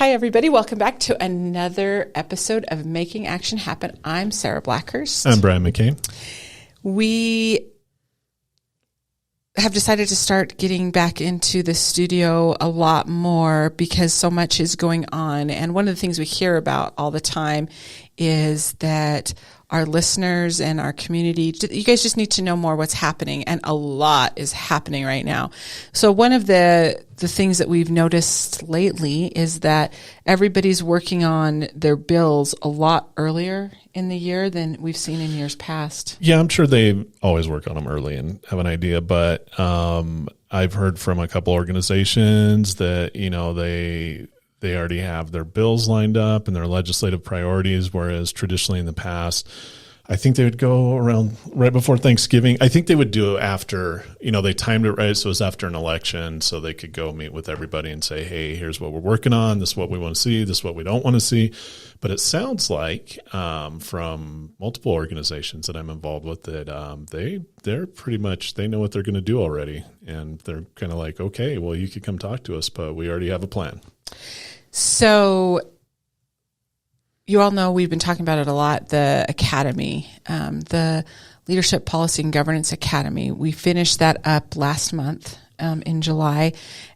Hi, everybody. Welcome back to another episode of Making Action Happen. I'm Sarah Blackhurst. I'm Brian McCain. We have decided to start getting back into the studio a lot more because so much is going on. And one of the things we hear about all the time is that our listeners and our community, you guys just need to know more what's happening, and a lot is happening right now. So one of the things that we've noticed lately is that everybody's working on their bills a lot earlier in the year than we've seen in years past. Yeah, I'm sure they always work on them early and have an idea, but I've heard from a couple organizations that, they already have their bills lined up and their legislative priorities, whereas traditionally in the past, I think they would go around right before Thanksgiving. I think they would do it after, they timed it right, so it was after an election, so they could go meet with everybody and say, hey, here's what we're working on, this is what we want to see, this is what we don't want to see. But it sounds like from multiple organizations that I'm involved with that they're pretty much, they know what they're going to do already. And they're kind of like, okay, well, you could come talk to us, but we already have a plan. So you all know we've been talking about it a lot, the Academy, the Leadership Policy and Governance Academy. We finished that up last month in July.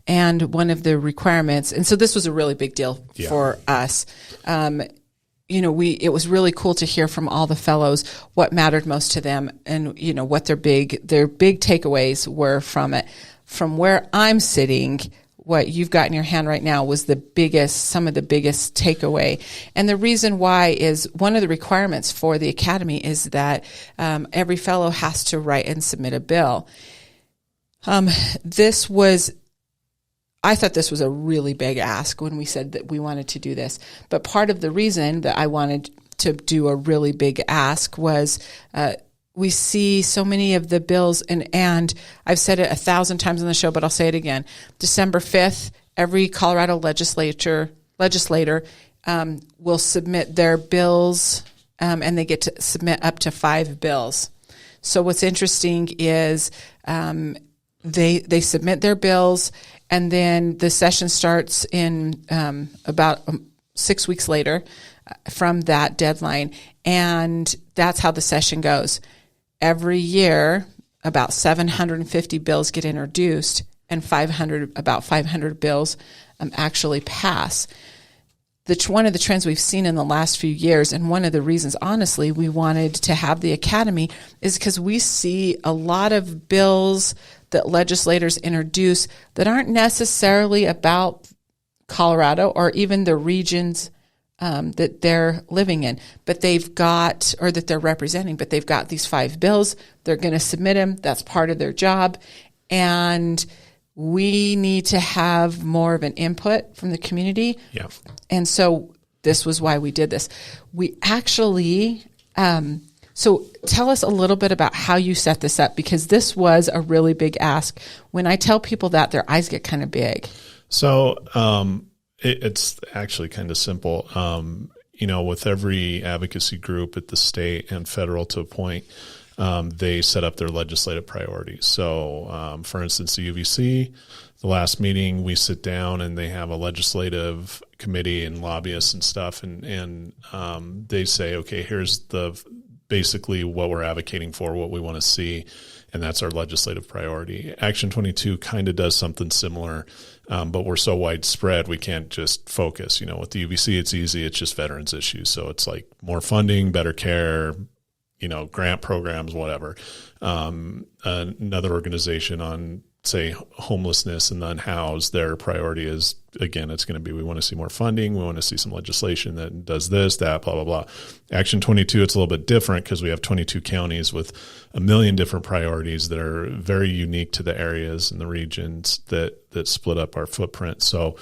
And one of the requirements, and so this was a really big deal for us. It was really cool to hear from all the fellows what mattered most to them and, what their big takeaways were from it. From where I'm sitting, what you've got in your hand right now was some of the biggest takeaway. And the reason why is one of the requirements for the Academy is that every fellow has to write and submit a bill. I thought this was a really big ask when we said that we wanted to do this. But part of the reason that I wanted to do a really big ask was we see so many of the bills, and I've said it 1,000 times on the show, but I'll say it again. December 5th, every Colorado legislator will submit their bills, and they get to submit up to 5 bills. So what's interesting is they submit their bills, and then the session starts in about 6 weeks later from that deadline, and that's how the session goes. Every year, about 750 bills get introduced, and about 500 bills actually pass. One of the trends we've seen in the last few years, and one of the reasons, honestly, we wanted to have the Academy is because we see a lot of bills that legislators introduce that aren't necessarily about Colorado or even the regions that they're living in, but they've got, or that they're representing, but they've got these 5 bills. They're going to submit them. That's part of their job. And we need to have more of an input from the community. Yeah. And so this was why we did this. We actually, so tell us a little bit about how you set this up, because this was a really big ask. When I tell people that, their eyes get kind of big. So, it's actually kind of simple. With every advocacy group at the state and federal to a point, they set up their legislative priorities. So, for instance, the UVC, the last meeting, we sit down and they have a legislative committee and lobbyists and stuff. And they say, okay, here's basically what we're advocating for, what we want to see. And that's our legislative priority. Action 22 kind of does something similar, but we're so widespread, we can't just focus. With the UVC, it's easy. It's just veterans issues. So it's like more funding, better care, grant programs, whatever. Another organization on, say, homelessness and the unhoused, their priority is, again, it's going to be, we want to see more funding. We want to see some legislation that does this, that, blah, blah, blah. Action 22, it's a little bit different because we have 22 counties with a million different priorities that are very unique to the areas and the regions that split up our footprint. So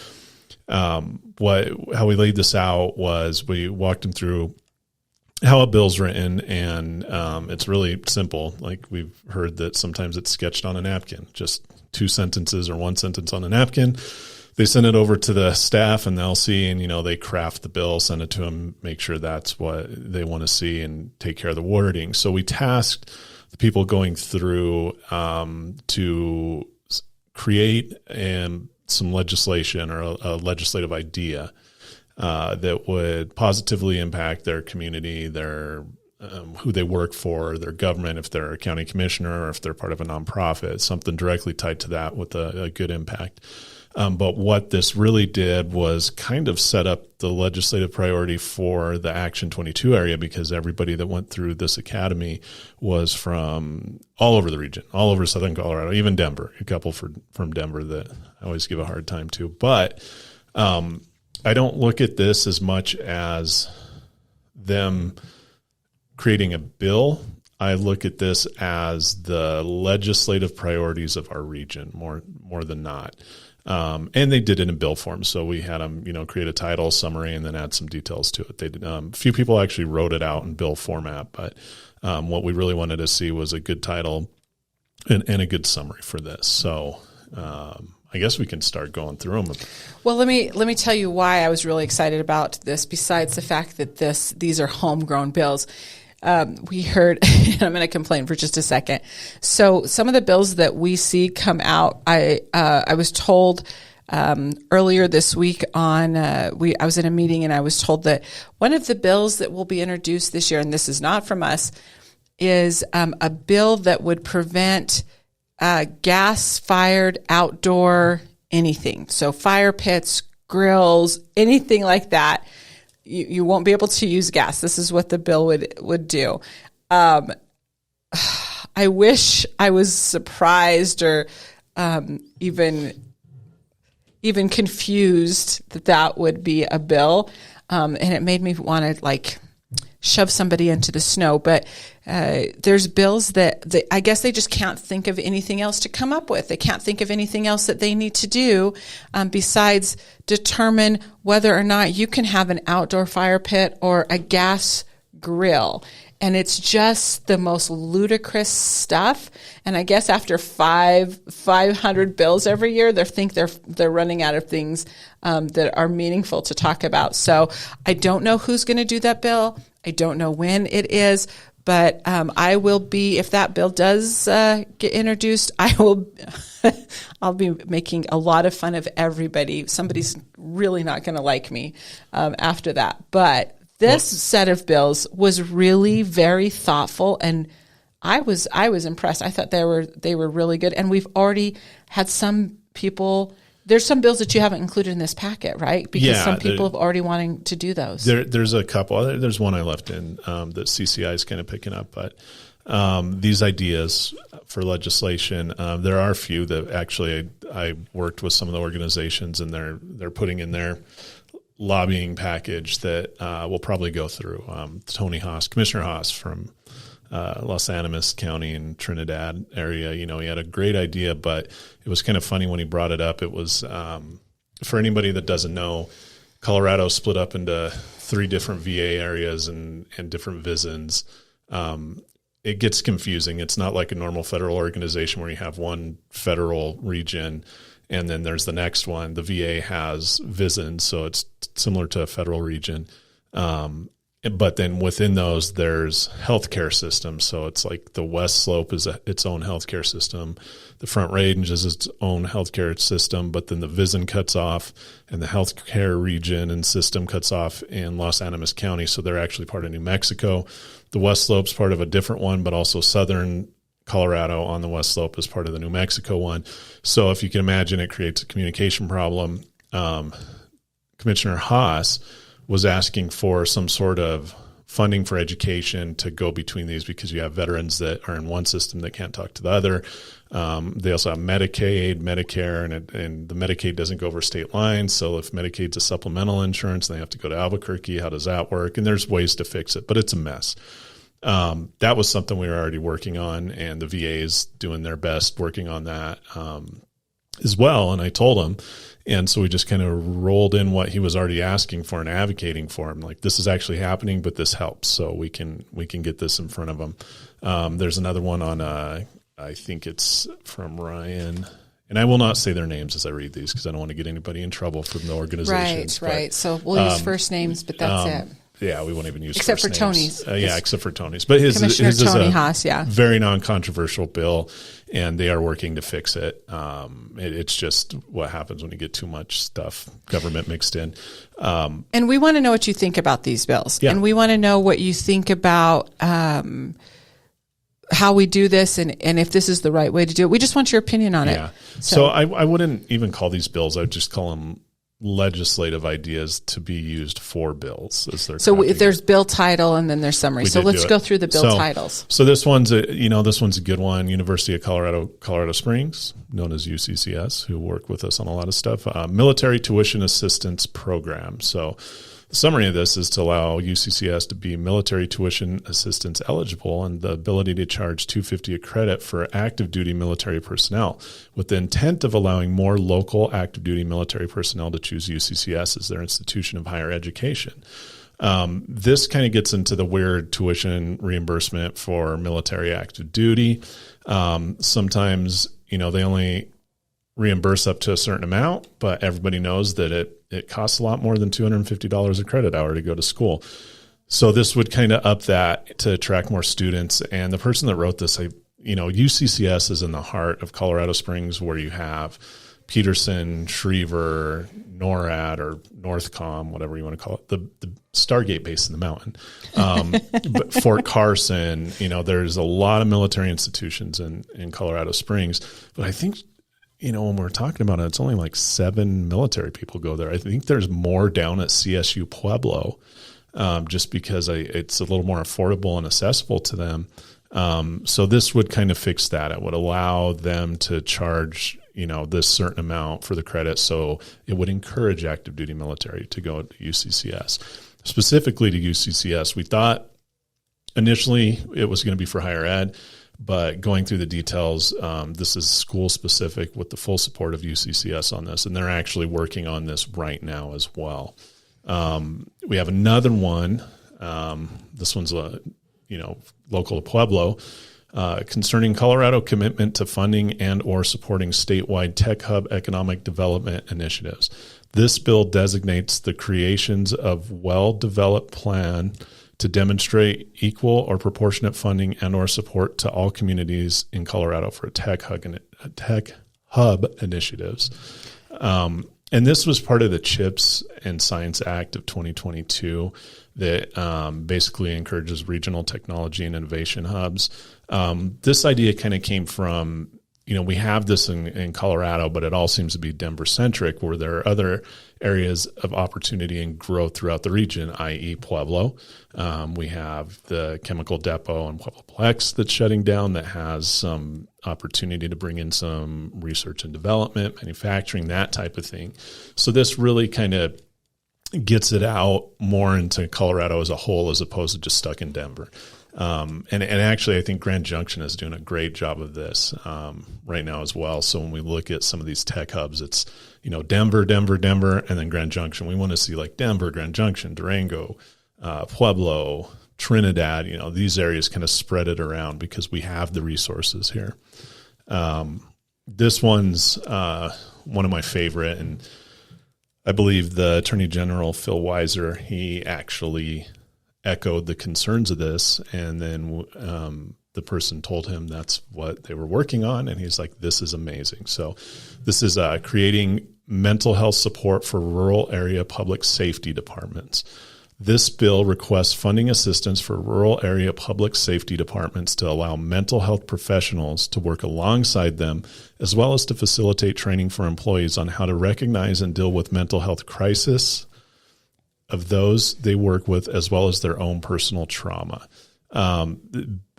how we laid this out was we walked them through how a bill's written, and it's really simple. Like we've heard that sometimes it's sketched on a napkin, just 2 sentences or 1 sentence on a napkin. They send it over to the staff and they'll see, and, they craft the bill, send it to them, make sure that's what they want to see and take care of the wording. So we tasked the people going through to create some legislation or a legislative idea that would positively impact their community, their who they work for, their government, if they're a county commissioner or if they're part of a nonprofit, something directly tied to that with a good impact. But what this really did was kind of set up the legislative priority for the Action 22 area, because everybody that went through this academy was from all over the region, all over Southern Colorado, even Denver, a couple from Denver that I always give a hard time to. But I don't look at this as much as them creating a bill. I look at this as the legislative priorities of our region more than not. And they did it in bill form. So we had them, create a title, summary, and then add some details to it. They did, a few people actually wrote it out in bill format, but what we really wanted to see was a good title and a good summary for this. So I guess we can start going through them. Well, let me tell you why I was really excited about this, besides the fact that these are homegrown bills. We heard, and I'm going to complain for just a second. So some of the bills that we see come out, I was told earlier this week I was in a meeting and I was told that one of the bills that will be introduced this year, and this is not from us, is a bill that would prevent gas-fired outdoor anything. So fire pits, grills, anything like that. You won't be able to use gas. This is what the bill would do. I wish I was surprised or even confused that would be a bill, and it made me want to shove somebody into the snow. But there's bills that I guess they just can't think of anything else to come up with. They can't think of anything else that they need to do besides determine whether or not you can have an outdoor fire pit or a gas grill. And it's just the most ludicrous stuff. And I guess after 500 bills every year, they're running out of things that are meaningful to talk about. So I don't know who's going to do that bill. I don't know when it is, but I will be, if that bill does get introduced, I'll be making a lot of fun of everybody. Somebody's really not going to like me after that. But this set of bills was really very thoughtful, and I was impressed. I thought they were really good, and we've already had some people. There's some bills that you haven't included in this packet, right? Because some people have already wanting to do those. There's a couple. There's one I left in that CCI is kind of picking up, but these ideas for legislation, there are a few that actually I worked with some of the organizations, and they're putting in their lobbying package that we'll probably go through. Commissioner Haas from Los Animas County in Trinidad area, he had a great idea, but it was kind of funny when he brought it up. It was, for anybody that doesn't know, Colorado split up into 3 different VA areas and different VISNs. It gets confusing. It's not like a normal federal organization where you have one federal region and then there's the next one. The VA has VISN, so it's similar to a federal region. But then within those, there's healthcare systems. So it's like the West Slope is its own healthcare system. The Front Range is its own healthcare system, but then the VISN cuts off and the healthcare region and system cuts off in Los Animas County. So they're actually part of New Mexico. The West Slope's part of a different one, but also Southern Colorado on the West Slope is part of the New Mexico one. So if you can imagine, it creates a communication problem. Commissioner Haas was asking for some sort of funding for education to go between these, because you have veterans that are in one system that can't talk to the other. They also have Medicaid, Medicare, and the Medicaid doesn't go over state lines. So if Medicaid's a supplemental insurance, they have to go to Albuquerque. How does that work? And there's ways to fix it, but it's a mess. That was something we were already working on, and the VA is doing their best working on that as well. And I told him, and so we just kind of rolled in what he was already asking for and advocating for him. Like, this is actually happening, but this helps, so we can get this in front of him. There's another one on, I think it's from Ryan. And I will not say their names as I read these, because I don't want to get anybody in trouble from the organizations. Right. So we'll use first names, but that's it. Yeah, we won't even use except first for names. Tony's. Except for Tony's. But his is Tony a Haas, yeah. very non-controversial bill, and they are working to fix it. It's just what happens when you get too much stuff, government mixed in. And we want to know what you think about these bills. Yeah. And we want to know what you think about how we do this and if this is the right way to do it. We just want your opinion on it. So I wouldn't even call these bills. I would just call them legislative ideas to be used for bills. So if there's bill title and then there's summary. So let's go through the bill titles. So this one's a good one. University of Colorado Springs, known as UCCS, who work with us on a lot of stuff. Military Tuition Assistance Program. So the summary of this is to allow UCCS to be military tuition assistance eligible and the ability to charge $250 a credit for active duty military personnel, with the intent of allowing more local active duty military personnel to choose UCCS as their institution of higher education. This kind of gets into the weird tuition reimbursement for military active duty. Sometimes, they only reimburse up to a certain amount, but everybody knows that it costs a lot more than $250 a credit hour to go to school. So this would kind of up that to attract more students. And the person that wrote this, UCCS is in the heart of Colorado Springs, where you have Peterson, Schriever, NORAD, or Northcom, whatever you want to call it, the Stargate base in the mountain, but Fort Carson. There's a lot of military institutions in Colorado Springs, but I think, when we're talking about it, it's only like 7 military people go there. I think there's more down at CSU Pueblo, just because it's a little more affordable and accessible to them. So this would kind of fix that. It would allow them to charge, this certain amount for the credit. So it would encourage active duty military to go to UCCS. Specifically to UCCS, we thought initially it was going to be for higher ed. But going through the details, this is school specific with the full support of UCCS on this, and they're actually working on this right now as well. We have another one. This one's local to Pueblo, concerning Colorado commitment to funding and or supporting statewide tech hub economic development initiatives. This bill designates the creations of well-developed plan to demonstrate equal or proportionate funding and or support to all communities in Colorado for tech hub initiatives. And this was part of the CHIPS and Science Act of 2022 that basically encourages regional technology and innovation hubs. This idea kind of came from, we have this in Colorado, but it all seems to be Denver-centric, where there are other areas of opportunity and growth throughout the region, i.e. Pueblo. We have the chemical depot in Pueblo-Plex that's shutting down that has some opportunity to bring in some research and development, manufacturing, that type of thing. So this really kind of gets it out more into Colorado as a whole as opposed to just stuck in Denver. And actually, I think Grand Junction is doing a great job of this right now as well. So when we look at some of these tech hubs, it's, Denver, and then Grand Junction. We want to see like Denver, Grand Junction, Durango, Pueblo, Trinidad, these areas kind of spread it around because we have the resources here. This one's one of my favorite, and I believe the Attorney General, Phil Weiser, he actually echoed the concerns of this, and then the person told him that's what they were working on, and he's like, this is amazing. So this is creating mental health support for rural area public safety departments. This bill requests funding assistance for rural area public safety departments to allow mental health professionals to work alongside them, as well as to facilitate training for employees on how to recognize and deal with mental health crisis of those they work with, as well as their own personal trauma.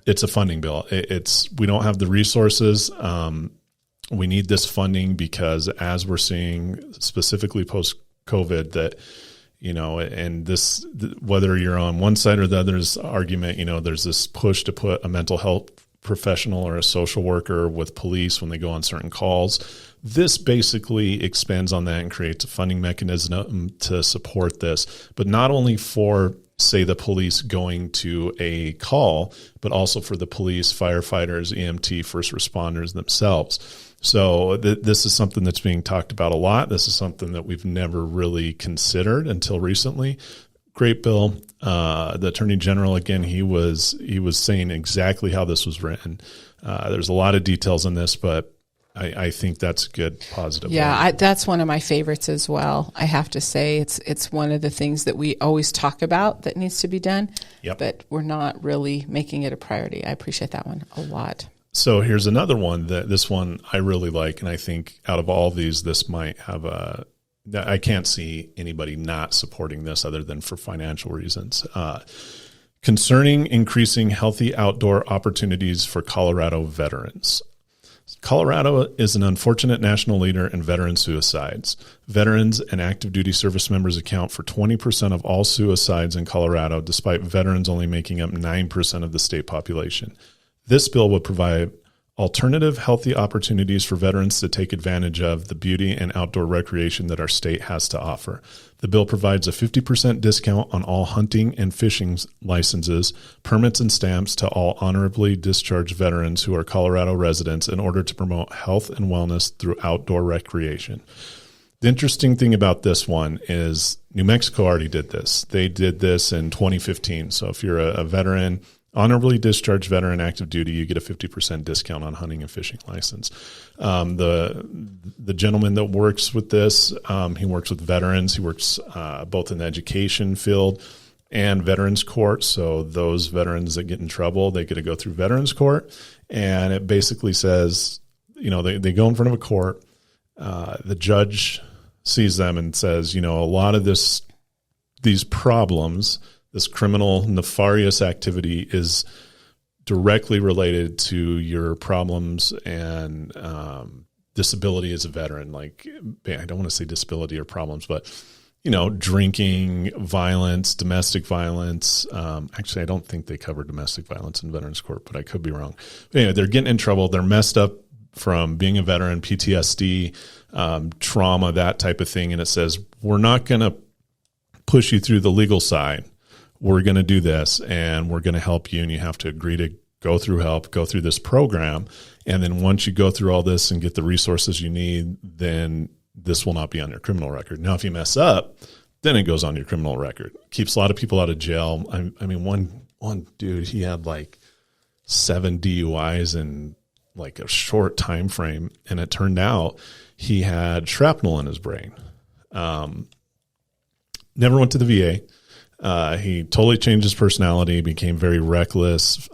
It's a funding bill. We don't have the resources. We need this funding because, as we're seeing specifically post-COVID, that, and this, whether you're on one side or the other's argument, there's this push to put a mental health professional or a social worker with police when they go on certain calls. This basically expands on that and creates a funding mechanism to support this, but not only for, say, the police going to a call, but also for the police, firefighters, EMT, first responders themselves. So this is something that's being talked about a lot. This is something that we've never really considered until recently. great bill. The Attorney General, again, he was saying exactly how this was written. There's a lot of details in this, but I think that's a good positive. Yeah, that's one of my favorites as well. I have to say it's one of the things that we always talk about that needs to be done, but we're not really making it a priority. I appreciate that one a lot. So here's another one this one I really like, and I think out of all these, this might have I can't see anybody not supporting this other than for financial reasons. Concerning increasing healthy outdoor opportunities for Colorado veterans. Colorado is an unfortunate national leader in veteran suicides. Veterans and active duty service members account for 20% of all suicides in Colorado, despite veterans only making up 9% of the state population. This bill would provide alternative healthy opportunities for veterans to take advantage of the beauty and outdoor recreation that our state has to offer. The bill provides a 50% discount on all hunting and fishing licenses, permits, and stamps to all honorably discharged veterans who are Colorado residents in order to promote health and wellness through outdoor recreation. The interesting thing about this one is New Mexico already did this. They did this in 2015. So if you're a veteran, honorably discharged veteran active duty, you get a 50% discount on hunting and fishing license. The gentleman that works with this, he works with veterans. He works both in the education field and veterans court. So those veterans that get in trouble, they get to go through veterans court. And it basically says, they go in front of a court. The judge sees them and says, a lot of these problems, this criminal nefarious activity is directly related to your problems and disability as a veteran. Like, I don't want to say disability or problems, but, drinking, violence, domestic violence. Actually, I don't think they cover domestic violence in Veterans Court, but I could be wrong. But anyway, they're getting in trouble. They're messed up from being a veteran, PTSD, trauma, that type of thing. And it says, we're not going to push you through the legal side. We're going to do this, and we're going to help you, and you have to agree to go through this program. And then once you go through all this and get the resources you need, then this will not be on your criminal record. Now, if you mess up, then it goes on your criminal record. Keeps a lot of people out of jail. I mean, one dude, he had like 7 DUIs in like a short time frame, and it turned out he had shrapnel in his brain. Never went to the VA. He totally changed his personality, became very reckless,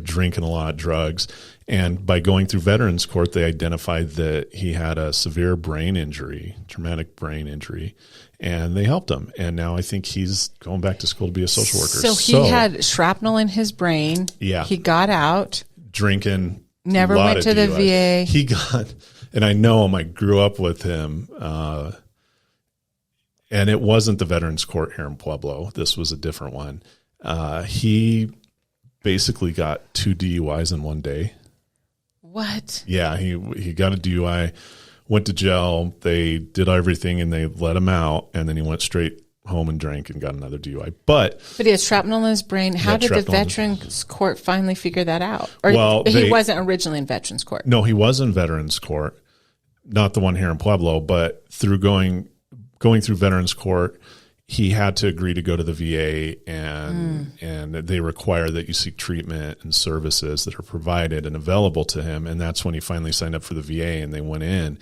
drinking a lot, drugs. And by going through Veterans Court, they identified that he had a severe brain injury, traumatic brain injury, and they helped him. And now I think he's going back to school to be a social worker. So he had shrapnel in his brain. Yeah. He got out. Drinking. Never went to the VA. He got, and I know him, I grew up with him, and it wasn't the Veterans Court here in Pueblo. This was a different one. He basically got 2 DUIs in one day. What? Yeah, he got a DUI, went to jail. They did everything, and they let him out, and then he went straight home and drank and got another DUI. But he had shrapnel in his brain. How did the Veterans Court finally figure that out? Or he wasn't originally in Veterans Court? No, he was in Veterans Court, not the one here in Pueblo, but through going through Veterans Court, he had to agree to go to the VA, and they require that you seek treatment and services that are provided and available to him. And that's when he finally signed up for the VA, and they went in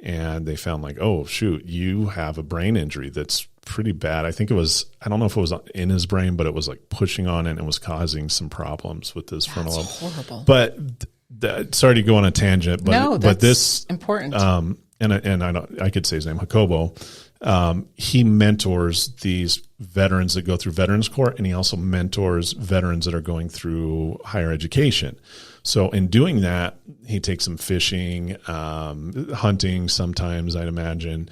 and they found like, oh, shoot, you have a brain injury that's pretty bad. I think it was, I don't know if it was in his brain, but it was like pushing on it and it was causing some problems with his frontal lobe. That's horrible. But sorry to go on a tangent, but this important. And I could say his name, Jacobo. He mentors these veterans that go through Veterans Court, and he also mentors veterans that are going through higher education. So in doing that, he takes them fishing, hunting sometimes, I'd imagine,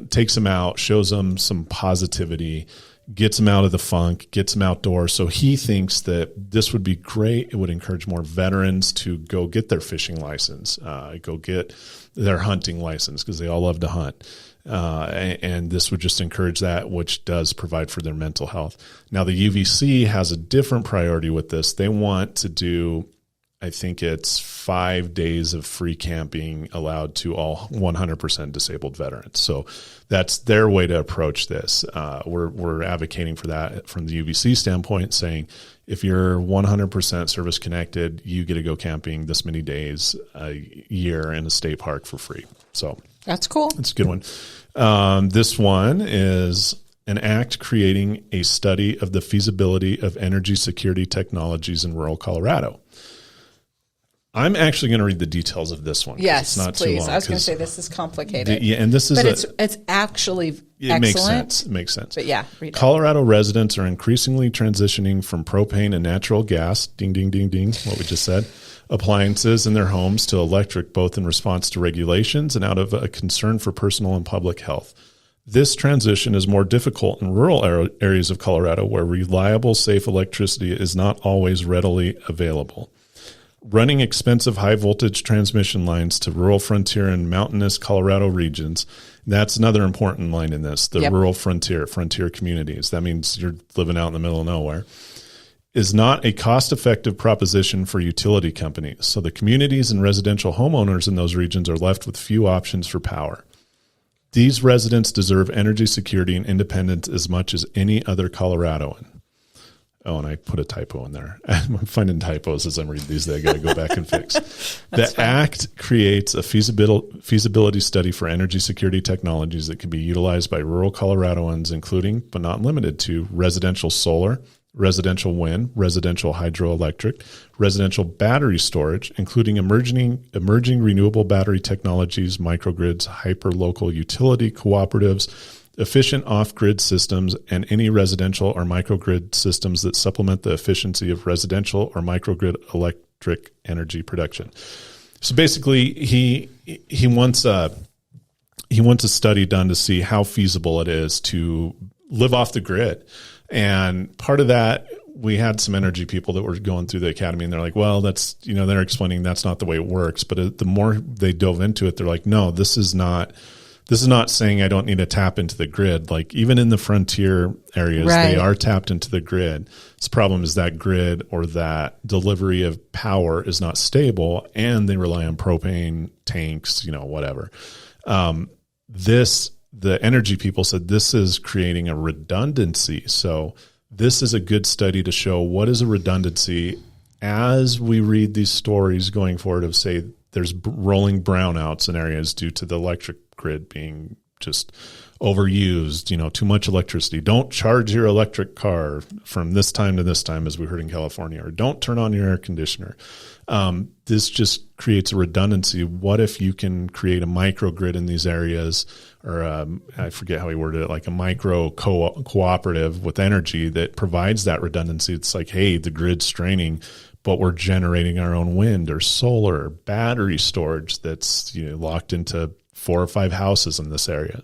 takes them out, shows them some positivity, gets them out of the funk, gets them outdoors. So he thinks that this would be great. It would encourage more veterans to go get their fishing license, go get their hunting license, because they all love to hunt. And this would just encourage that, which does provide for their mental health. Now, the UVC has a different priority with this. They want to do I think it's 5 days of free camping allowed to all 100% disabled veterans. So that's their way to approach this. We're advocating for that from the UVC standpoint, saying if you're 100% service connected, you get to go camping this many days a year in a state park for free. So that's cool. That's a good one. This one is an act creating a study of the feasibility of energy security technologies in rural Colorado. I'm actually going to read the details of this one. Yes, it's not please. Too long, I was going to say this is complicated. And this is, but it's actually excellent. Makes sense. It makes sense. But yeah, read it. Colorado residents are increasingly transitioning from propane and natural gas, ding, ding, ding, ding, what we just said, appliances in their homes to electric, both in response to regulations and out of a concern for personal and public health. This transition is more difficult in rural areas of Colorado where reliable, safe electricity is not always readily available. Running expensive high-voltage transmission lines to rural frontier and mountainous Colorado regions, that's another important line in this, the rural frontier communities. That means you're living out in the middle of nowhere, is not a cost-effective proposition for utility companies. So the communities and residential homeowners in those regions are left with few options for power. These residents deserve energy security and independence as much as any other Coloradoan. Oh, and I put a typo in there. I'm finding typos as I'm reading these that I got to go back and fix. The act creates a feasibility study for energy security technologies that can be utilized by rural Coloradoans, including, but not limited to, residential solar, residential wind, residential hydroelectric, residential battery storage, including emerging renewable battery technologies, microgrids, hyperlocal utility cooperatives, efficient off-grid systems, and any residential or microgrid systems that supplement the efficiency of residential or microgrid electric energy production. So basically, he wants a study done to see how feasible it is to live off the grid. And part of that, we had some energy people that were going through the academy, and they're like, well, that's, they're explaining that's not the way it works. But the more they dove into it, they're like, no, this is not saying I don't need to tap into the grid. Like even in the frontier areas, They are tapped into the grid. The problem is that grid or that delivery of power is not stable, and they rely on propane tanks, whatever. The energy people said this is creating a redundancy. So this is a good study to show what is a redundancy as we read these stories going forward of, say, there's rolling brownouts in areas due to the electric grid being just overused, too much electricity. Don't charge your electric car from this time to this time, as we heard in California, or don't turn on your air conditioner. This just creates a redundancy. What if you can create a microgrid in these areas, or I forget how he worded it, like a micro cooperative with energy that provides that redundancy? It's like, hey, the grid's straining, but we're generating our own wind or solar, battery storage that's locked into 4 or 5 houses in this area.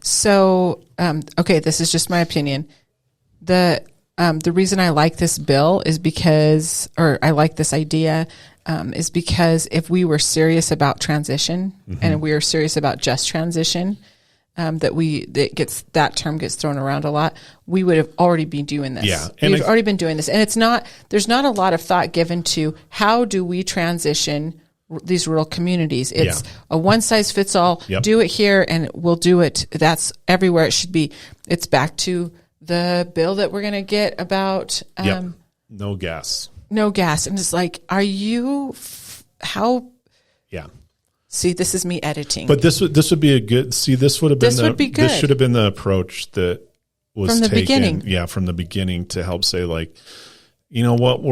So, okay, this is just my opinion. The reason I like this bill is because, or I like this idea, is because if we were serious about transition, and we are serious about just transition, that term gets thrown around a lot, we would have already been doing this. Yeah. We've already been doing this. And there's not a lot of thought given to how do we transition these rural communities. It's a one size fits all. Yep. Do it here and we'll do it. That's everywhere it should be. It's back to the bill that we're going to get about no gas. And it's like, are you how? Yeah. See, this is me editing. But this would be a good. See, this would have been this should have been the approach that was from the taken. Beginning. Yeah, from the beginning to help say, like, what,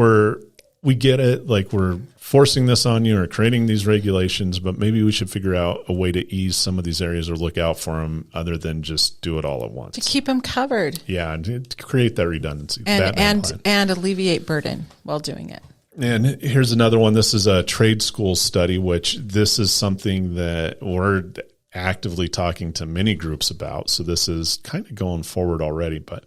we get it, like we're forcing this on you or creating these regulations, but maybe we should figure out a way to ease some of these areas or look out for them other than just do it all at once. To keep them covered. Yeah, and to create that redundancy. And alleviate burden while doing it. And here's another one. This is a trade school study, which this is something that we're actively talking to many groups about. So this is kind of going forward already, but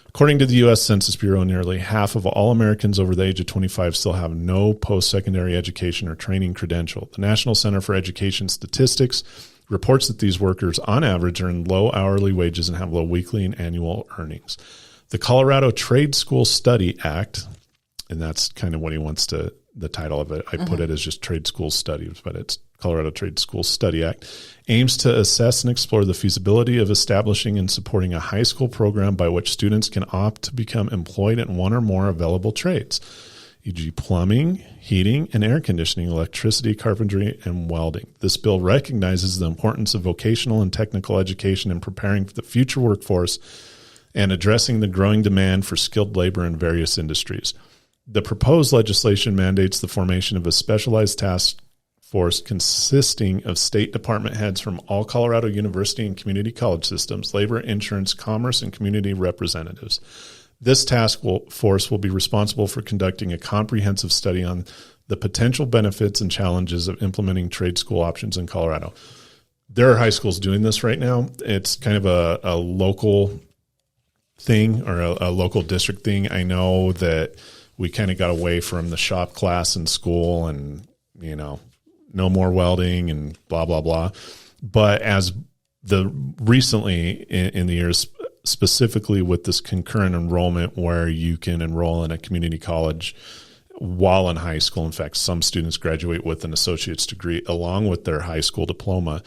according to the U.S. Census Bureau, nearly half of all Americans over the age of 25 still have no post-secondary education or training credential. The National Center for Education Statistics reports that these workers, on average, earn low hourly wages and have low weekly and annual earnings. The Colorado Trade School Study Act, and that's kind of what he wants to the title of it. I put it as just Trade School Studies, but it's Colorado Trade School Study Act, aims to assess and explore the feasibility of establishing and supporting a high school program by which students can opt to become employed in one or more available trades, e.g. plumbing, heating, and air conditioning, electricity, carpentry, and welding. This bill recognizes the importance of vocational and technical education in preparing for the future workforce and addressing the growing demand for skilled labor in various industries. The proposed legislation mandates the formation of a specialized task force consisting of state department heads from all Colorado university and community college systems, labor, insurance, commerce, and community representatives. This task force will be responsible for conducting a comprehensive study on the potential benefits and challenges of implementing trade school options in Colorado. There are high schools doing this right now. It's kind of a local thing or a local district thing. I know that we kind of got away from the shop class in school and, no more welding and blah, blah, blah. But as recently in the years, specifically with this concurrent enrollment where you can enroll in a community college while in high school. In fact, some students graduate with an associate's degree along with their high school diploma.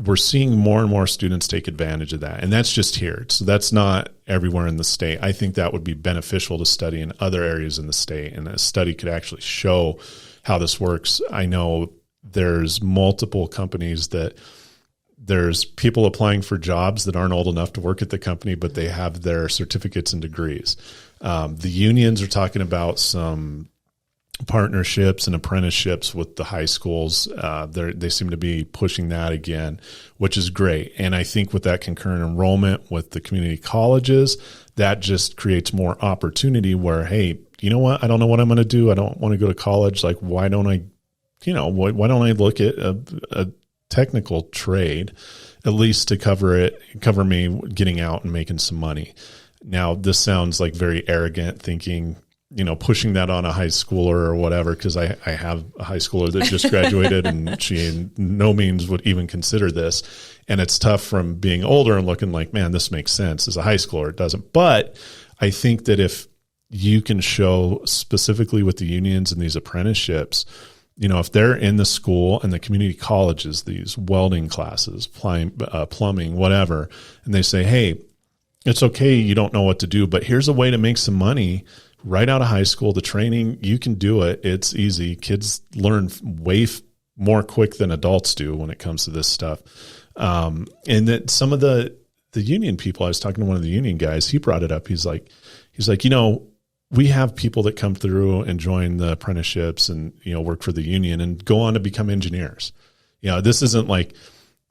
We're seeing more and more students take advantage of that. And that's just here. So that's not everywhere in the state. I think that would be beneficial to study in other areas in the state. And a study could actually show how this works. I know there's multiple companies that there's people applying for jobs that aren't old enough to work at the company, but they have their certificates and degrees. The unions are talking about some partnerships and apprenticeships with the high schools. They seem to be pushing that again, which is great. And I think with that concurrent enrollment with the community colleges, that just creates more opportunity where, hey, you know what? I don't know what I'm going to do. I don't want to go to college. Like, why don't I look at a technical trade, at least to cover me getting out and making some money. Now, this sounds like very arrogant thinking, pushing that on a high schooler or whatever, because I have a high schooler that just graduated and she in no means would even consider this. And it's tough from being older and looking like, man, this makes sense. As a high schooler, it doesn't. But I think that if you can show specifically with the unions and these apprenticeships, if they're in the school and the community colleges, these welding classes, plumbing, whatever, and they say, hey, it's okay, you don't know what to do, but here's a way to make some money right out of high school. The training, you can do it. It's easy. Kids learn way more quick than adults do when it comes to this stuff. And that some of the union people, I was talking to one of the union guys, he brought it up. He's like, we have people that come through and join the apprenticeships and, work for the union and go on to become engineers. This isn't like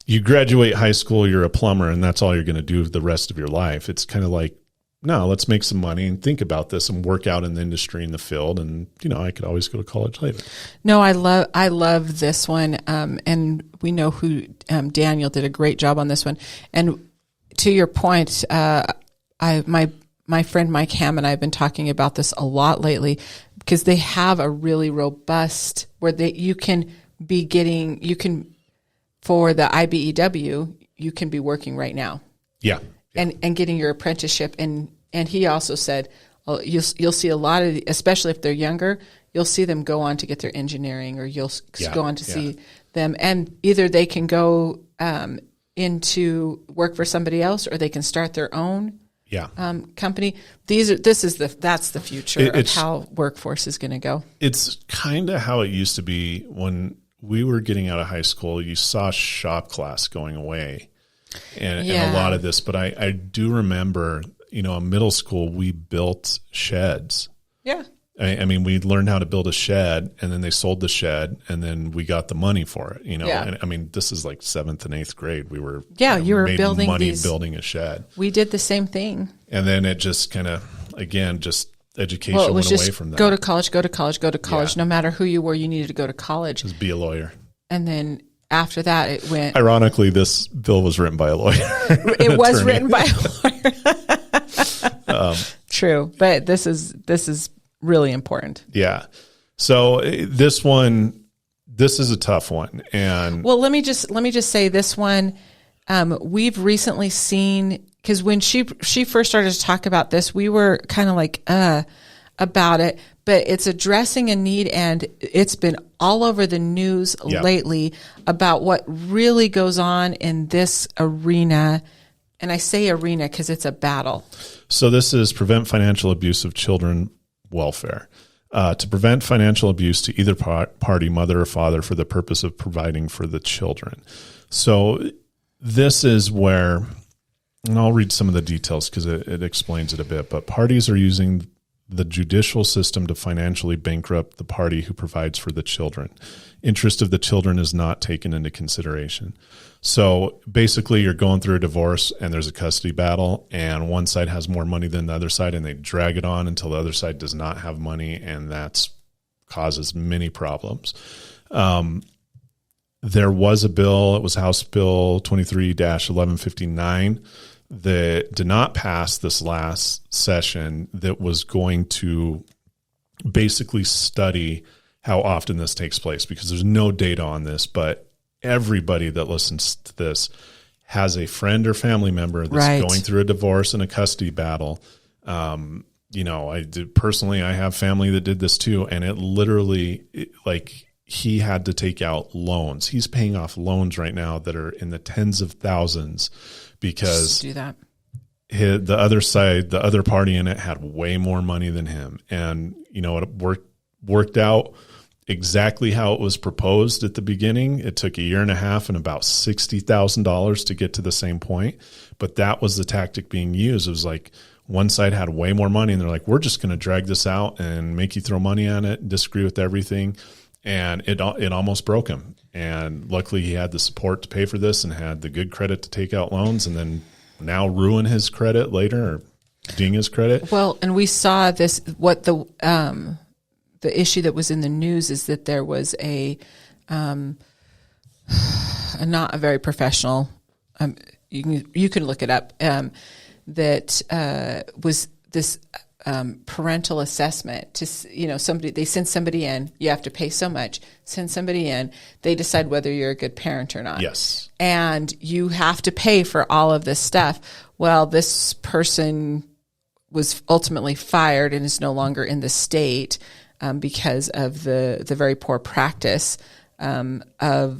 you graduate high school, you're a plumber, and that's all you're going to do the rest of your life. It's kind of like, no, let's make some money and think about this and work out in the industry, in the field. And, I could always go to college later. No, I love this one. And we know who, Daniel did a great job on this one. And to your point, my friend Mike Hamm and I have been talking about this a lot lately because they have a really robust where you can for the IBEW, you can be working right now. Yeah. And getting your apprenticeship. And he also said, you'll see a lot of, especially if they're younger, you'll see them go on to get their engineering, or you'll go on to see them. And either they can go into work for somebody else, or they can start their own company. That's the future of how workforce is going to go. It's kind of how it used to be when we were getting out of high school. You saw shop class going away and a lot of this, but I do remember, in middle school, we built sheds. Yeah. I mean, we learned how to build a shed, and then they sold the shed, and then we got the money for it, And I mean, this is like 7th and 8th grade. We were you were building building a shed. We did the same thing. And then it just kind of, again, just education went away from that. Go to college. Yeah. No matter who you were, you needed to go to college. Just be a lawyer. And then after that, it went. Ironically, this bill was written by a lawyer. It was written by a lawyer. True, but this is really important. Yeah. So this is a tough one. And well, let me just say this one, we've recently seen, because when she first started to talk about this, we were kind of like, about it, but it's addressing a need, and it's been all over the news lately about what really goes on in this arena. And I say arena because it's a battle. So this is Prevent Financial Abuse of Children Welfare. To prevent financial abuse to either party, mother or father, for the purpose of providing for the children. So this is where, and I'll read some of the details because it explains it a bit, but parties are using the judicial system to financially bankrupt the party who provides for the children. Interest of the children is not taken into consideration. So basically you're going through a divorce and there's a custody battle, and one side has more money than the other side, and they drag it on until the other side does not have money, and that causes many problems. There was a bill, it was House Bill 23-1159, that did not pass this last session, that was going to basically study how often this takes place, because there's no data on this, but everybody that listens to this has a friend or family member that's going through a divorce and a custody battle. Personally, I have family that did this too. And it literally, he had to take out loans. He's paying off loans right now that are in the tens of thousands because do that. The other side, the other party in it had way more money than him. And, it worked out exactly how it was proposed at the beginning. It took a year and a half and about $60,000 to get to the same point. But that was the tactic being used. It was like one side had way more money and they're like, we're just going to drag this out and make you throw money on it, disagree with everything. And it almost broke him. And luckily he had the support to pay for this and had the good credit to take out loans, and then now ruin his credit later or ding his credit. Well, and we saw this, what the issue that was in the news is that there was a not a very professional, you can look it up, that was this parental assessment to, somebody, they send somebody in, you have to pay so much, send somebody in, they decide whether you're a good parent or not. Yes. And you have to pay for all of this stuff. Well, this person was ultimately fired and is no longer in the state because of the very poor practice and how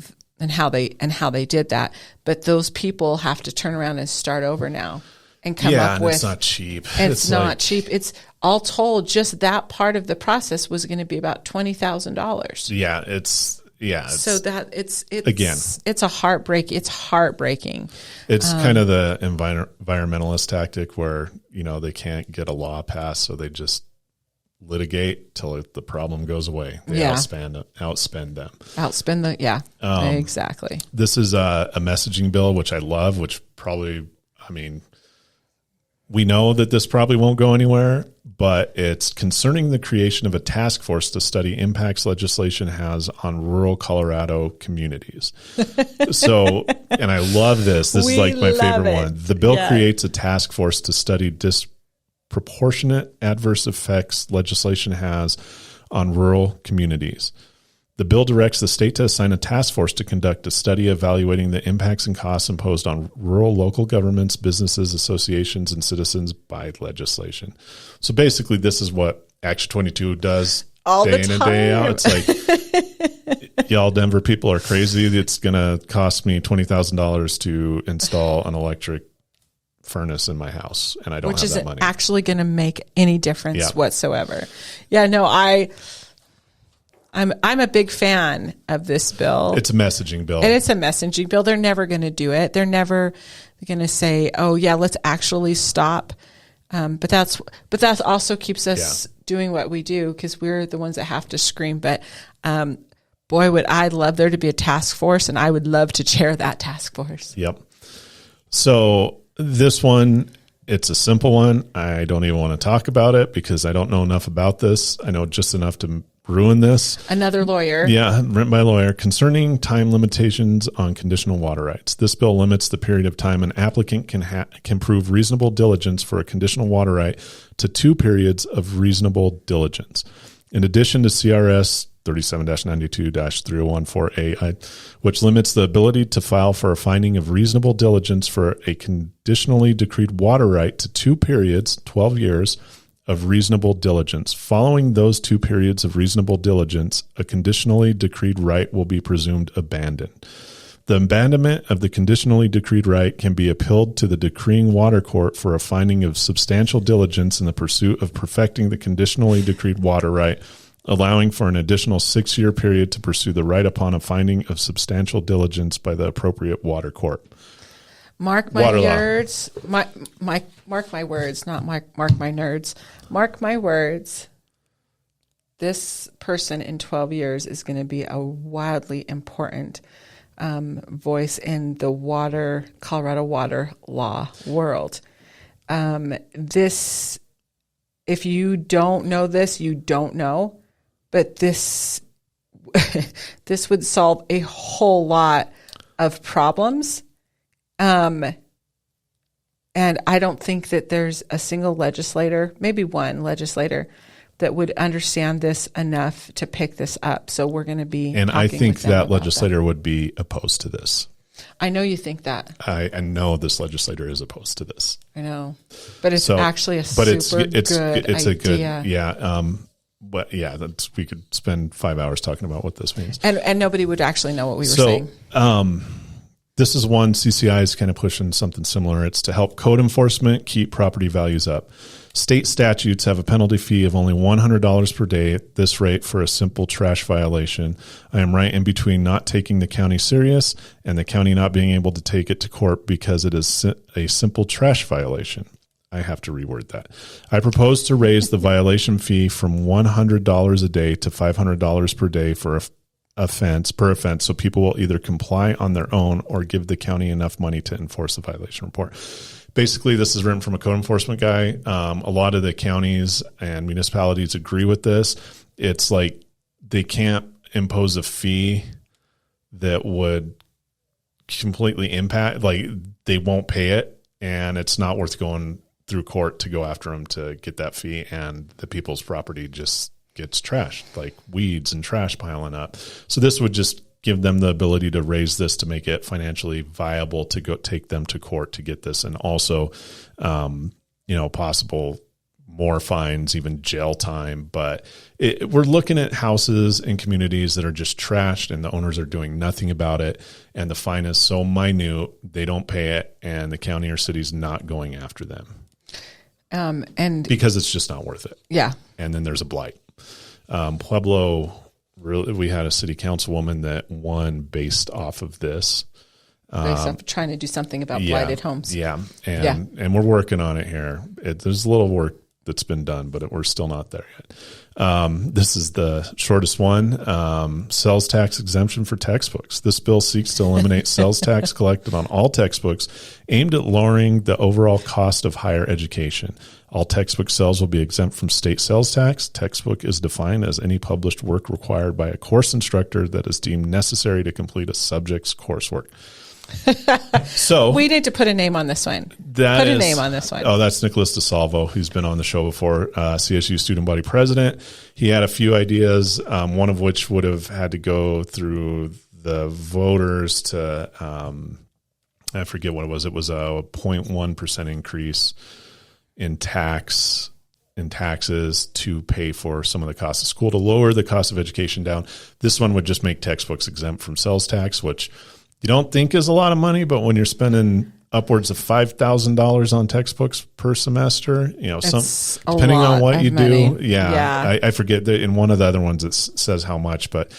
they did that. But those people have to turn around and start over now and come up with. It's not cheap. It's not cheap. It's all told. Just that part of the process was going to be about $20,000. So that it's a heartbreak. It's heartbreaking. It's kind of the environmentalist tactic where they can't get a law passed, so they just litigate till the problem goes away. They outspend them. Exactly. This is a messaging bill, which I love, which probably, we know that this probably won't go anywhere, but it's concerning the creation of a task force to study impacts legislation has on rural Colorado communities. So, and I love this. This is like my favorite one. The bill creates a task force to study disproportionate adverse effects legislation has on rural communities. The bill directs the state to assign a task force to conduct a study evaluating the impacts and costs imposed on rural local governments, businesses, associations, and citizens by legislation. So basically, this is what Action 22 does all day the in time. and day out. It's like, y'all Denver people are crazy. It's going to cost me $20,000 to install an electric furnace in my house, and I don't have that money. Which isn't actually going to make any difference whatsoever. Yeah, no, I'm a big fan of this bill. It's a messaging bill. And it's a messaging bill. They're never going to do it. They're never going to say, "Oh yeah, let's actually stop." But that also keeps us doing what we do, because we're the ones that have to scream. But boy, would I love there to be a task force, and I would love to chair that task force. Yep. So this one, it's a simple one. I don't even want to talk about it because I don't know enough about this. I know just enough to ruin this. Another lawyer. Yeah, written by a lawyer. Concerning time limitations on conditional water rights. This bill limits the period of time an applicant can prove reasonable diligence for a conditional water right to 2 periods of reasonable diligence. In addition to CRS 37-92-3014A, which limits the ability to file for a finding of reasonable diligence for a conditionally decreed water right to 2 periods, 12 years, of reasonable diligence. Following those 2 periods of reasonable diligence, a conditionally decreed right will be presumed abandoned. The abandonment of the conditionally decreed right can be appealed to the decreeing water court for a finding of substantial diligence in the pursuit of perfecting the conditionally decreed water right, allowing for an additional 6-year period to pursue the right upon a finding of substantial diligence by the appropriate water court. Mark my words. Mark my words, not mark my nerds. Mark my words. This person in 12 years is going to be a wildly important voice in the Colorado water law world. This, if you don't know this, you don't know, but this would solve a whole lot of problems. And I don't think that there's a single legislator, maybe one legislator, that would understand this enough to pick this up. So we're going to be and I think that legislator would be opposed to this. I know you think that. I know this legislator is opposed to this. I know, but it's actually a super good idea. But yeah, we could spend 5 hours talking about what this means. And nobody would actually know what we were saying. This is one CCI is kind of pushing something similar. It's to help code enforcement keep property values up. State statutes have a penalty fee of only $100 per day at this rate for a simple trash violation. I am right in between not taking the county serious and the county not being able to take it to court because it is a simple trash violation. I have to reword that. I propose to raise the violation fee from $100 a day to $500 per day for offense, so people will either comply on their own or give the county enough money to enforce the violation report. Basically, this is written from a code enforcement guy. A lot of the counties and municipalities agree with this. It's like they can't impose a fee that would completely impact, like they won't pay it, and it's not worth going through court to go after them to get that fee, and the people's property just gets trashed, like weeds and trash piling up. So this would just give them the ability to raise this to make it financially viable to go take them to court to get this. And also, possible more fines, even jail time. But we're looking at houses in communities that are just trashed and the owners are doing nothing about it. And the fine is so minute, they don't pay it. And the county or city's not going after them. And because it's just not worth it. Yeah. And then there's a blight. Pueblo, we had a city councilwoman that won based off of this. Based off trying to do something about blighted homes. Yeah. And we're working on it here. There's a little work that's been done, but we're still not there yet. This is the shortest one. Sales tax exemption for textbooks. This bill seeks to eliminate sales tax collected on all textbooks aimed at lowering the overall cost of higher education. All textbook sales will be exempt from state sales tax. Textbook is defined as any published work required by a course instructor that is deemed necessary to complete a subject's coursework. So we need to put a name on this one. A name on this one. Oh, that's Nicholas Desalvo, who's been on the show before, CSU student body president. He had a few ideas, one of which would have had to go through the voters to, I forget what it was. It was a 0.1% increase in taxes to pay for some of the cost of school, to lower the cost of education down. This one would just make textbooks exempt from sales tax, which you don't think is a lot of money, but when you're spending upwards of $5,000 on textbooks per semester, depending on what you do. Yeah. I forget that in one of the other ones it says how much, but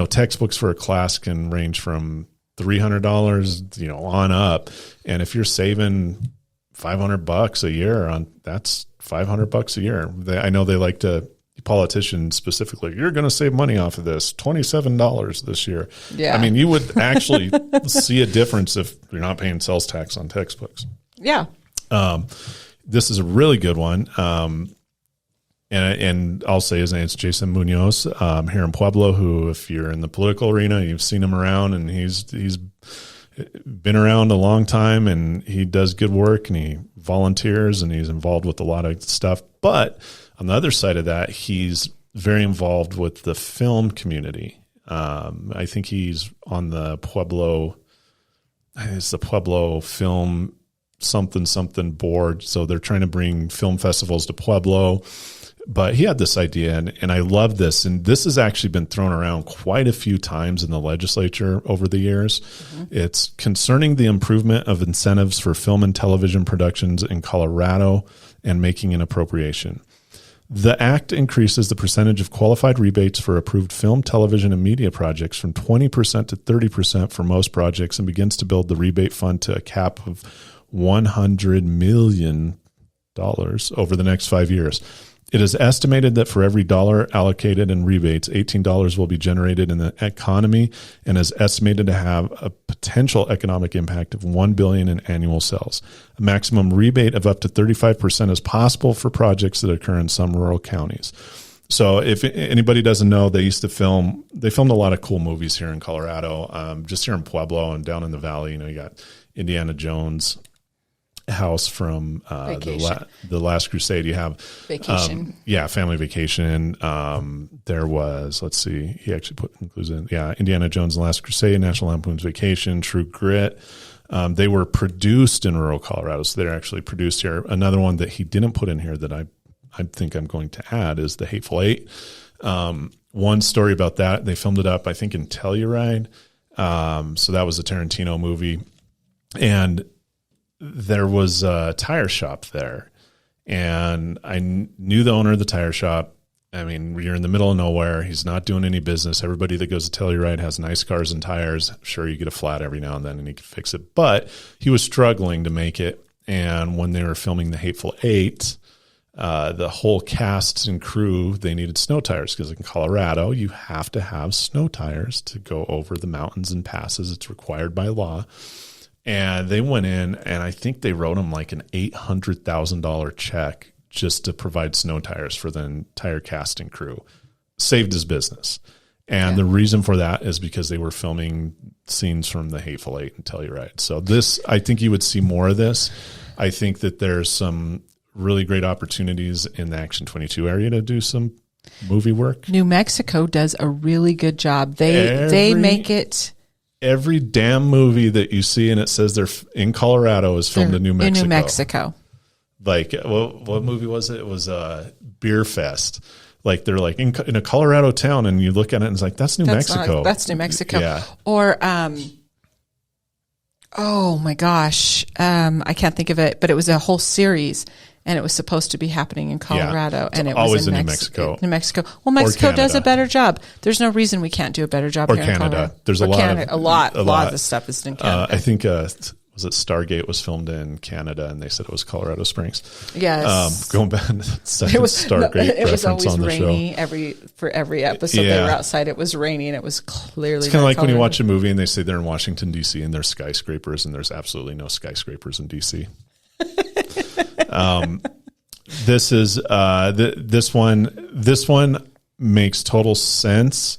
textbooks for a class can range from $300, on up. And if you're saving $500 a year that's $500 a year. I know they like to, politicians specifically, you're going to save money off of this, $27 this year. Yeah. I mean, you would actually see a difference if you're not paying sales tax on textbooks. Yeah. This is a really good one. And I'll say his name is Jason Munoz, here in Pueblo, who, if you're in the political arena, you've seen him around, and he's been around a long time, and he does good work, and he volunteers, and he's involved with a lot of stuff. But on the other side of that, he's very involved with the film community. I think he's on the Pueblo, it's the Pueblo Film something board. So they're trying to bring film festivals to Pueblo. But he had this idea, and I love this. And this has actually been thrown around quite a few times in the legislature over the years. Mm-hmm. It's concerning the improvement of incentives for film and television productions in Colorado and making an appropriation. The act increases the percentage of qualified rebates for approved film, television, and media projects from 20% to 30% for most projects and begins to build the rebate fund to a cap of $100 million over the next 5 years. It is estimated that for every dollar allocated in rebates, $18 will be generated in the economy and is estimated to have a potential economic impact of $1 billion in annual sales. A maximum rebate of up to 35% is possible for projects that occur in some rural counties. So if anybody doesn't know, they filmed a lot of cool movies here in Colorado, just here in Pueblo and down in the valley. You got Indiana Jones house from the Last Crusade. You have Vacation. Family Vacation. There was, let's see, he actually includes in Indiana Jones and Last Crusade, National Lampoon's Vacation, True Grit. They were produced in rural Colorado, so they're actually produced here. Another one that he didn't put in here that I think I'm going to add is The Hateful Eight. One story about that, they filmed it up, I think, in Telluride. So that was a Tarantino movie. And there was a tire shop there, and I knew the owner of the tire shop. I mean, you're in the middle of nowhere. He's not doing any business. Everybody that goes to Telluride has nice cars and tires. Sure, you get a flat every now and then, and he can fix it. But he was struggling to make it. And when they were filming The Hateful Eight, the whole cast and crew, they needed snow tires because in Colorado, you have to have snow tires to go over the mountains and passes. It's required by law. And they went in, and I think they wrote him like an $800,000 check just to provide snow tires for the entire cast and crew. Saved his business. And the reason for that is because they were filming scenes from The Hateful Eight and Telluride. So this, I think you would see more of this. I think that there's some really great opportunities in the Action 22 area to do some movie work. New Mexico does a really good job. They make it... Every damn movie that you see and it says they're in Colorado is filmed in New Mexico. In New Mexico. Like, what movie was it? It was Beer Fest. Like, they're like in a Colorado town, and you look at it and it's like, that's New Mexico. That's New Mexico. Yeah. Or, oh my gosh, I can't think of it, but it was a whole series. And it was supposed to be happening in Colorado, and it was always in New Mexico. New Mexico. Well, Mexico does a better job. There's no reason we can't do a better job here in Colorado. There's a lot of the stuff is in Canada. I think was it Stargate was filmed in Canada, and they said it was Colorado Springs. Yes. Going back, it was Stargate. It was always on the rainy show. for every episode. They were outside. It was rainy, and it was clearly. It's kind of like Colorado. When you watch a movie and they say they're in Washington D.C. and there's skyscrapers, and there's absolutely no skyscrapers in D.C. This is this one makes total sense,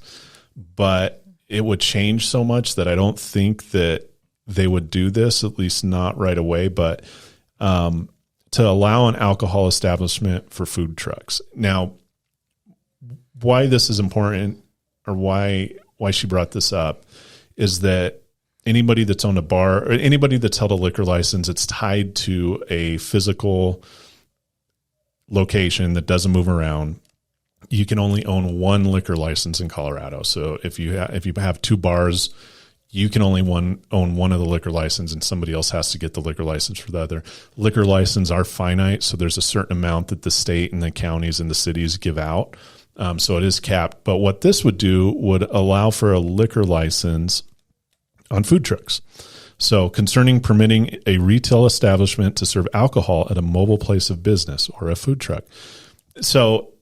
but it would change so much that I don't think that they would do this, at least not right away. But to allow an alcohol establishment for food trucks. Now, why this is important, or why she brought this up, is that anybody that's owned a bar or anybody that's held a liquor license, it's tied to a physical location that doesn't move around. You can only own one liquor license in Colorado. So if you have two bars, you can only own one of the liquor license, and somebody else has to get the liquor license for the other. Liquor licenses are finite, so there's a certain amount that the state and the counties and the cities give out. So it is capped. But what this would do would allow for a liquor license on food trucks. So concerning permitting a retail establishment to serve alcohol at a mobile place of business or a food truck. So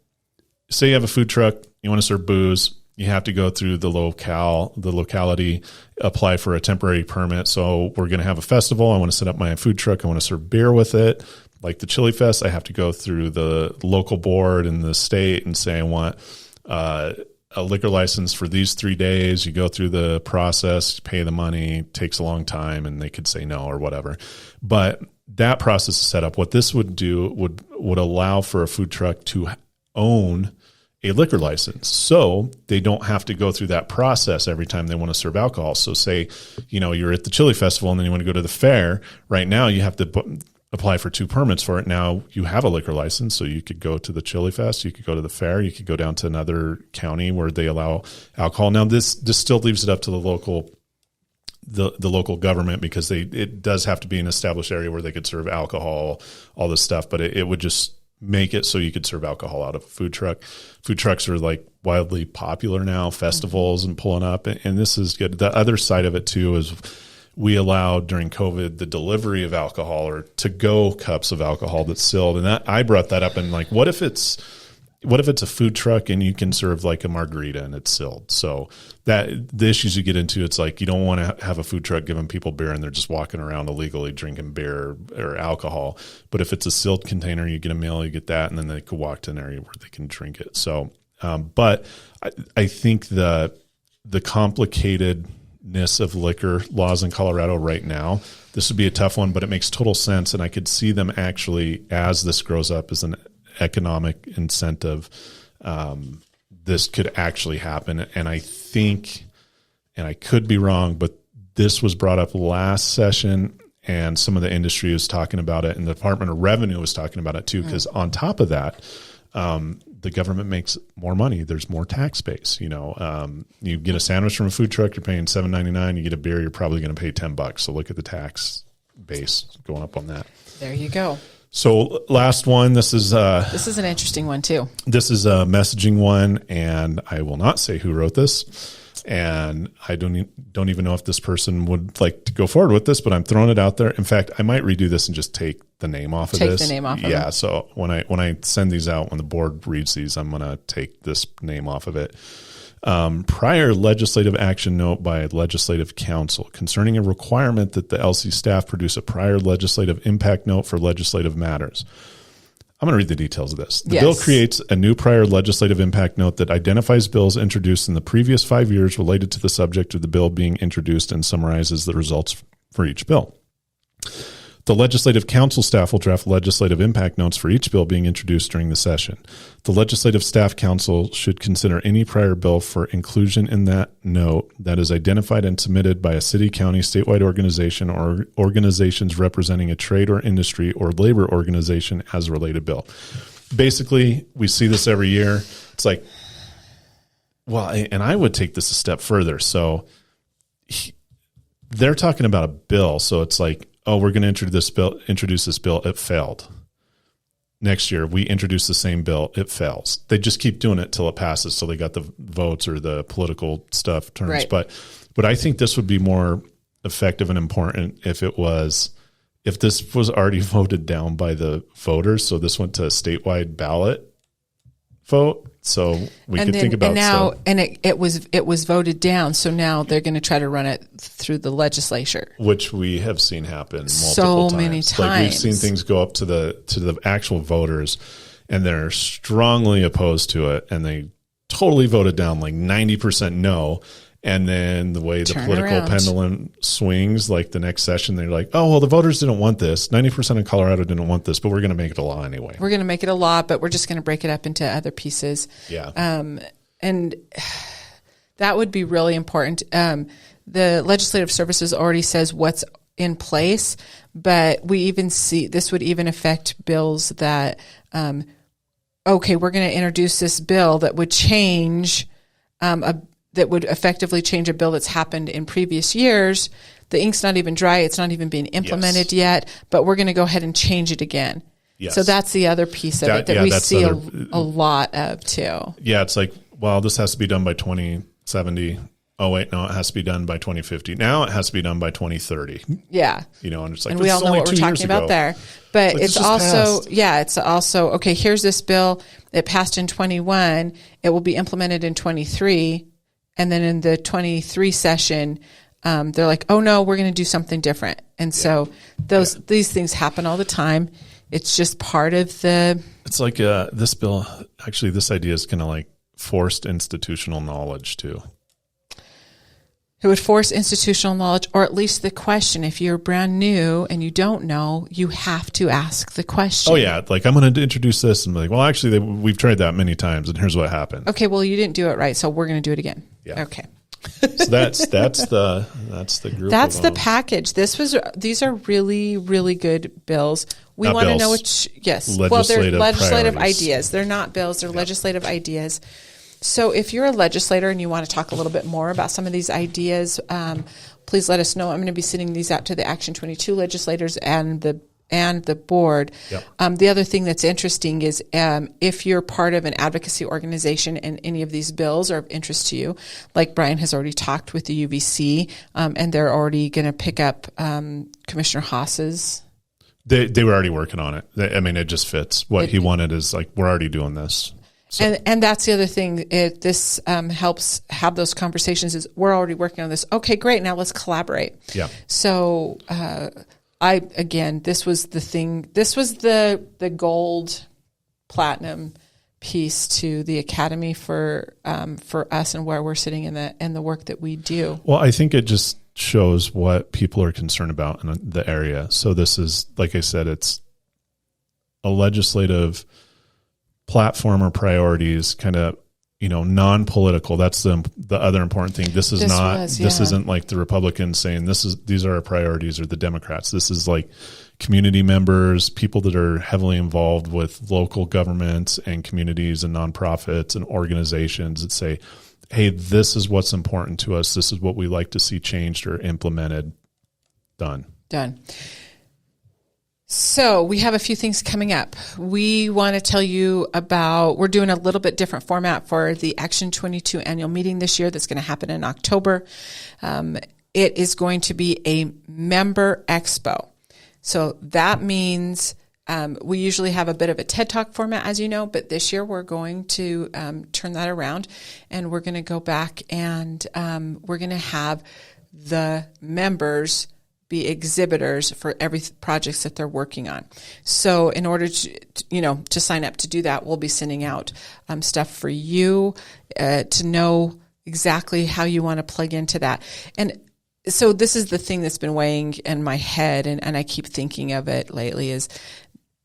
say you have a food truck, you want to serve booze, you have to go through the locality, apply for a temporary permit. So we're going to have a festival. I want to set up my food truck. I want to serve beer with it. Like the Chili Fest, I have to go through the local board in the state and say I want a liquor license for these 3 days. You go through the process, pay the money, takes a long time, and they could say no or whatever. But that process is set up. What this would do would allow for a food truck to own a liquor license. So they don't have to go through that process every time they want to serve alcohol. So say, you're at the Chili Festival and then you want to go to the fair. Right now you have to apply for 2 permits for it. Now you have a liquor license, so you could go to the Chili Fest, you could go to the fair, you could go down to another county where they allow alcohol. Now this still leaves it up to the local government, because it does have to be an established area where they could serve alcohol, all this stuff, but it would just make it so you could serve alcohol out of a food truck. Food trucks are like wildly popular now, festivals and pulling up, and this is good. The other side of it too is we allowed during COVID the delivery of alcohol, or to-go cups of alcohol that's sealed. And I brought that up, and like, what if it's a food truck and you can serve like a margarita and it's sealed? So that the issues you get into, it's like, you don't want to have a food truck giving people beer and they're just walking around illegally drinking beer or alcohol. But if it's a sealed container, you get a meal, you get that, and then they could walk to an area where they can drink it. So, but I think the complicatedness of liquor laws in Colorado right now, this would be a tough one, but it makes total sense. And I could see them actually, as this grows up as an economic incentive, this could actually happen. And I think, and I could be wrong, but this was brought up last session, and some of the industry was talking about it, and the Department of Revenue was talking about it too, because on top of that, the government makes more money. There's more tax base. You get a sandwich from a food truck, you're paying $7.99. You get a beer, you're probably going to pay $10. So look at the tax base going up on that. There you go. So last one, this is an interesting one too. This is a messaging one, and I will not say who wrote this, and I don't even know if this person would like to go forward with this, but I'm throwing it out there. In fact, I might redo this and just take the name off of this. Take the name off of it. Yeah, so when I send these out, when the board reads these, I'm going to take this name off of it. Prior legislative action note by Legislative Council concerning a requirement that the LC staff produce a prior legislative impact note for legislative matters. I'm going to read the details of this. The bill creates a new prior legislative impact note that identifies bills introduced in the previous 5 years related to the subject of the bill being introduced and summarizes the results for each bill. The Legislative Council staff will draft legislative impact notes for each bill being introduced during the session. The Legislative Staff Council should consider any prior bill for inclusion in that note that is identified and submitted by a city, county, statewide organization, or organizations representing a trade or industry or labor organization as a related bill. Basically, we see this every year. It's like, well, and I would take this a step further. So they're talking about a bill. So it's like, oh, we're going to introduce this bill. It failed. Next year, we introduce the same bill. It fails. They just keep doing it till it passes. So they got the votes or the political stuff turns. Right. But I think this would be more effective and important if this was already voted down by the voters. So this went to a statewide ballot vote. So we could think about now, stuff. And it was voted down. So now they're going to try to run it through the legislature, which we have seen happen multiple many times. Like we've seen things go up to the actual voters, and they're strongly opposed to it, and they totally voted down like 90% no. And then the way the political pendulum swings, like the next session, they're like, oh, well, the voters didn't want this. 90% of Colorado didn't want this, but we're going to make it a law anyway. We're going to make it a law, but we're just going to break it up into other pieces. Yeah. And that would be really important. The Legislative Services already says what's in place, but we even see this would even affect bills that, okay, we're going to introduce this bill that would change that would effectively change a bill that's happened in previous years. The ink's not even dry. It's not even being implemented yet, but we're going to go ahead and change it again. Yes. So that's the other piece of it that we see a lot of too. Yeah, it's like, well, this has to be done by 2070. Oh, wait, no, it has to be done by 2050. Now it has to be done by 2030. Yeah. And it's like, and we all know what we're talking about there. But it's also, okay, here's this bill. It passed in 21. It will be implemented in 23. And then in the 23 session, they're like, oh, no, we're going to do something different. And so these things happen all the time. It's just part of the... It's like this bill, actually, this idea is kind of like forced institutional knowledge, too. It would force institutional knowledge, or at least the question. If you're brand new and you don't know, you have to ask the question. Oh, yeah. Like, I'm going to introduce this. And like, well, actually, we've tried that many times, and here's what happened. Okay, well, you didn't do it right, so we're going to do it again. Yeah. Okay. So that's the group. That's the package. These are really, really good bills. We want to know which, yes. They're legislative ideas. They're not bills, they're legislative ideas. So if you're a legislator and you want to talk a little bit more about some of these ideas, please let us know. I'm going to be sending these out to the Action 22 legislators and the board. Yep. The other thing that's interesting is if you're part of an advocacy organization and any of these bills are of interest to you, like Brian has already talked with the UBC, and they're already going to pick up Commissioner Haas's. They were already working on it. It just fits. What he wanted is like, we're already doing this. So. And that's the other thing. This helps have those conversations. Is we're already working on this. Okay, great. Now let's collaborate. Yeah. So this was the thing. This was the gold, platinum piece to the Academy for us and where we're sitting in the work that we do. Well, I think it just shows what people are concerned about in the area. So this is, like I said, it's a legislative platform or priorities, kind of, non-political. That's the other important thing. This isn't like the Republicans saying these are our priorities, or the Democrats. This is like community members, people that are heavily involved with local governments and communities and nonprofits and organizations that say, hey, this is what's important to us. This is what we like to see changed or implemented. Done. So we have a few things coming up. We want to tell you about, we're doing a little bit different format for the Action 22 annual meeting this year that's going to happen in October. It is going to be a member expo. So that means we usually have a bit of a TED Talk format, as you know, but this year we're going to turn that around, and we're going to go back and we're going to have the members be exhibitors for every projects that they're working on. So in order to sign up to do that, we'll be sending out stuff for you to know exactly how you want to plug into that. And so this is the thing that's been weighing in my head, and I keep thinking of it lately is,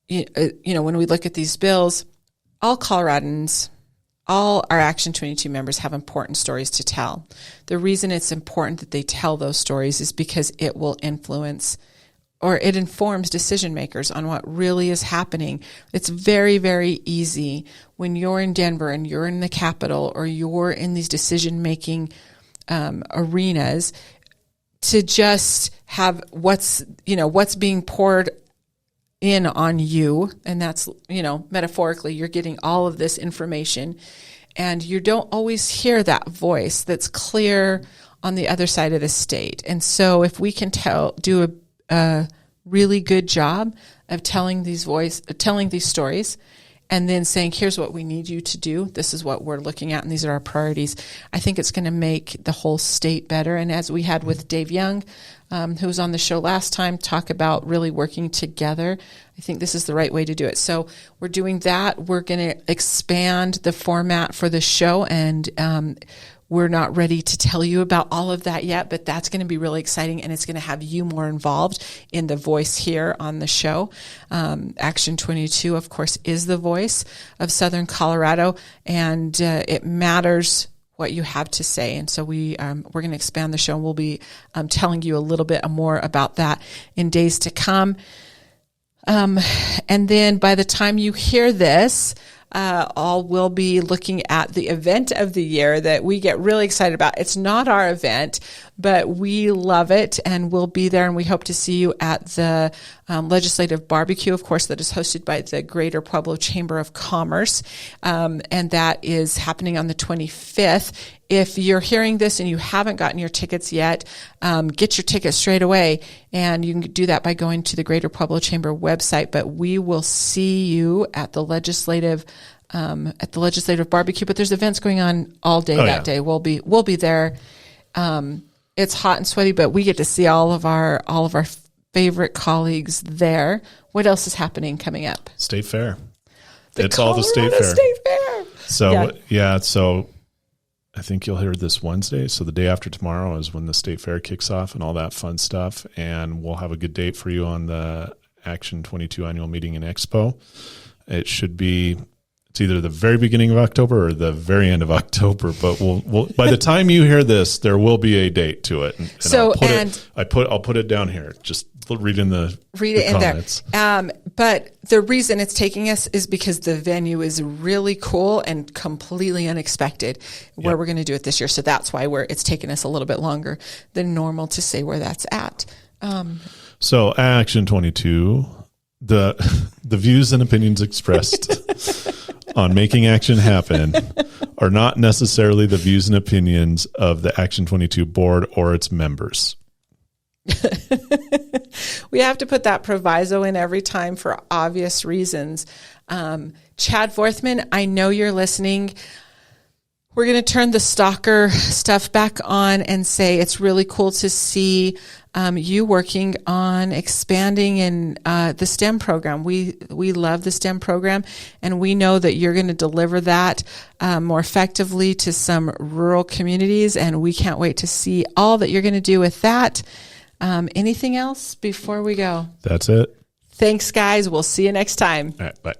when we look at these bills, all Coloradans, all our Action 22 members have important stories to tell. The reason it's important that they tell those stories is because it will influence, or it informs decision makers on what really is happening. It's very, very easy when you're in Denver and you're in the Capitol or you're in these decision-making arenas to just have what's being poured in on you, and that's, metaphorically, you're getting all of this information, and you don't always hear that voice that's clear on the other side of the state. And so if we can do a really good job of telling these stories, and then saying, here's what we need you to do, this is what we're looking at, and these are our priorities, I think it's going to make the whole state better. And as we had with Dave Young, who was on the show last time, talk about really working together, I think this is the right way to do it. So we're doing that. We're going to expand the format for the show, and we're not ready to tell you about all of that yet, but that's going to be really exciting, and it's going to have you more involved in the voice here on the show. Action 22, of course, is the voice of Southern Colorado, and it matters what you have to say. And so we're going to expand the show, and we'll be telling you a little bit more about that in days to come. And then by the time you hear this, we'll be looking at the event of the year that we get really excited about. It's not our event, but we love it, and we'll be there, and we hope to see you at the legislative barbecue, of course, that is hosted by the Greater Pueblo Chamber of Commerce, and that is happening on the 25th. If you're hearing this and you haven't gotten your tickets yet, get your tickets straight away, and you can do that by going to the Greater Pueblo Chamber website. But we will see you at the legislative barbecue. But there's events going on all day that day. We'll be there. It's hot and sweaty, but we get to see all of our favorite colleagues there. What else is happening coming up? State Fair. It's all the State Fair. So I think you'll hear this Wednesday. So the day after tomorrow is when the state fair kicks off and all that fun stuff. And we'll have a good date for you on the Action 22 annual meeting and expo. It should be, it's either the very beginning of October or the very end of October, but we'll by the time you hear this, there will be a date to it. And I'll put it down here. Just read in the comments. But the reason it's taking us is because the venue is really cool and completely unexpected where we're going to do it this year. So that's why it's taking us a little bit longer than normal to say where that's at. So Action 22, the views and opinions expressed on making action happen are not necessarily the views and opinions of the Action 22 board or its members. We have to put that proviso in every time for obvious reasons. Chad Forthman, I know you're listening. We're going to turn the stalker stuff back on and say it's really cool to see you working on expanding in the STEM program. We love the STEM program, and we know that you're going to deliver that more effectively to some rural communities, and we can't wait to see all that you're going to do with that. Anything else before we go? That's it. Thanks, guys. We'll see you next time. All right, bye.